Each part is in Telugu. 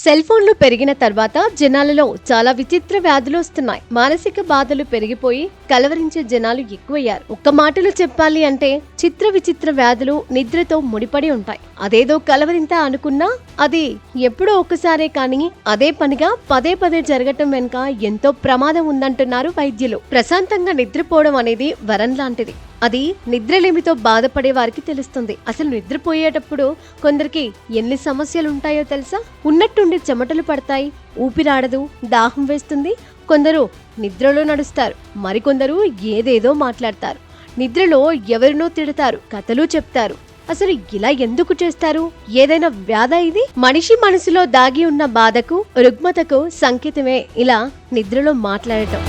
సెల్ ఫోన్లు పెరిగిన తర్వాత జనాలలో చాలా విచిత్ర వ్యాధులు వస్తున్నాయి. మానసిక బాధలు పెరిగిపోయి కలవరించే జనాలు ఎక్కువయ్యారు. ఒక్క మాటలో చెప్పాలి అంటే చిత్ర విచిత్ర వ్యాధులు నిద్రతో ముడిపడి ఉంటాయి. అదేదో కలవరింత అనుకున్నా అది ఎప్పుడో ఒకసారే కానీ అదే పనిగా పదే పదే జరగటం వెనుక ఎంతో ప్రమాదం ఉందంటున్నారు వైద్యులు. ప్రశాంతంగా నిద్రపోవడం అనేది వరం లాంటిది. అది నిద్రలేమితో బాధపడే వారికి తెలుస్తుంది. అసలు నిద్రపోయేటప్పుడు కొందరికి ఎన్ని సమస్యలు ఉంటాయో తెలుసా? ఉన్నట్టుండి చెమటలు పడతాయి, ఊపిరాడదు, దాహం వేస్తుంది. కొందరు నిద్రలో నడుస్తారు, మరికొందరు ఏదేదో మాట్లాడతారు. నిద్రలో ఎవరినో తిడతారు, కథలు చెప్తారు. అసలు ఇలా ఎందుకు చేస్తారు? ఏదైనా వ్యాధ ఇది? మనిషి మనసులో దాగి ఉన్న బాధకు, రుగ్మతకు సంకేతమే ఇలా నిద్రలో మాట్లాడటం.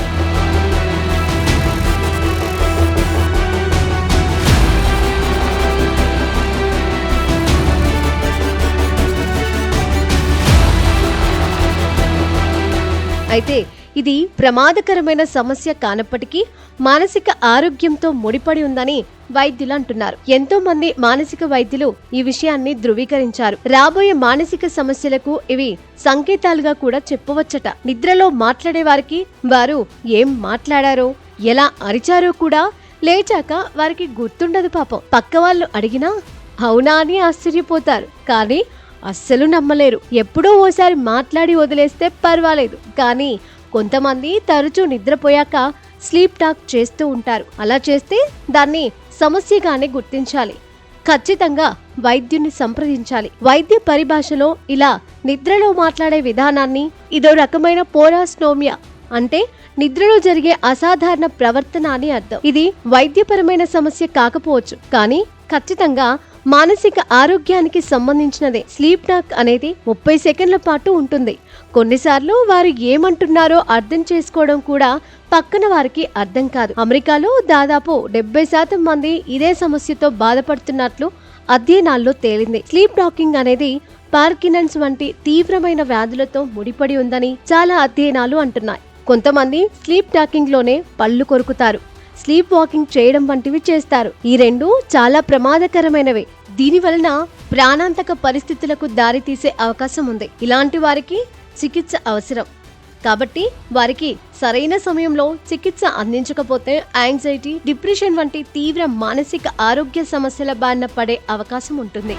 అయితే ఇది ప్రమాదకరమైన సమస్య కానప్పటికీ మానసిక ఆరోగ్యంతో ముడిపడి ఉందని వైద్యులు అంటున్నారు. ఎంతో మంది మానసిక వైద్యులు ఈ విషయాన్ని ధృవీకరించారు. రాబోయే మానసిక సమస్యలకు ఇవి సంకేతాలుగా కూడా చెప్పవచ్చట. నిద్రలో మాట్లాడే వారికి వారు ఏం మాట్లాడారో, ఎలా అరిచారో కూడా లేచాక వారికి గుర్తుండదు పాపం. పక్క వాళ్ళు అడిగినా అవునా అని ఆశ్చర్యపోతారు, కానీ అస్సలు నమ్మలేరు. ఎప్పుడో ఓసారి మాట్లాడి వదిలేస్తే పర్వాలేదు, కానీ కొంతమంది తరచూ నిద్రపోయాక స్లీప్ టాక్ చేస్తూ ఉంటారు. అలా చేస్తే దాన్ని సమస్యగానే గుర్తించాలి. ఖచ్చితంగా వైద్యుని సంప్రదించాలి. వైద్య పరిభాషలో ఇలా నిద్రలో మాట్లాడే విధానాన్ని ఇదో రకమైన పోరాస్నోమియా అంటే నిద్రలో జరిగే అసాధారణ ప్రవర్తన అని అర్థం. ఇది వైద్యపరమైన సమస్య కాకపోవచ్చు, కానీ ఖచ్చితంగా మానసిక ఆరోగ్యానికి సంబంధించినదే. స్లీప్ టాక్ అనేది 30 సెకండ్ల పాటు ఉంటుంది. కొన్నిసార్లు వారు ఏమంటున్నారో అర్థం చేసుకోవడం కూడా పక్కన వారికి అర్థం కాదు. అమెరికాలో దాదాపు 70% మంది ఇదే సమస్యతో బాధపడుతున్నట్లు అధ్యయనాల్లో తేలింది. స్లీప్ టాకింగ్ అనేది పార్కిన్సన్స్ వంటి తీవ్రమైన వ్యాధులతో ముడిపడి ఉందని చాలా అధ్యయనాలు అంటున్నాయి. కొంతమంది స్లీప్ టాకింగ్ లోనే పళ్ళు కొరుకుతారు, స్లీప్ వాకింగ్ చేయడం వంటివి చేస్తారు. ఈ రెండు చాలా ప్రమాదకరమైనవే. దీని వలన ప్రాణాంతక పరిస్థితులకు దారితీసే అవకాశం ఉంది. ఇలాంటి వారికి చికిత్స అవసరం. కాబట్టి వారికి సరైన సమయంలో చికిత్స అందించకపోతే యాంగ్జైటీ, డిప్రెషన్ వంటి తీవ్ర మానసిక ఆరోగ్య సమస్యల బారిన పడే అవకాశం ఉంటుంది.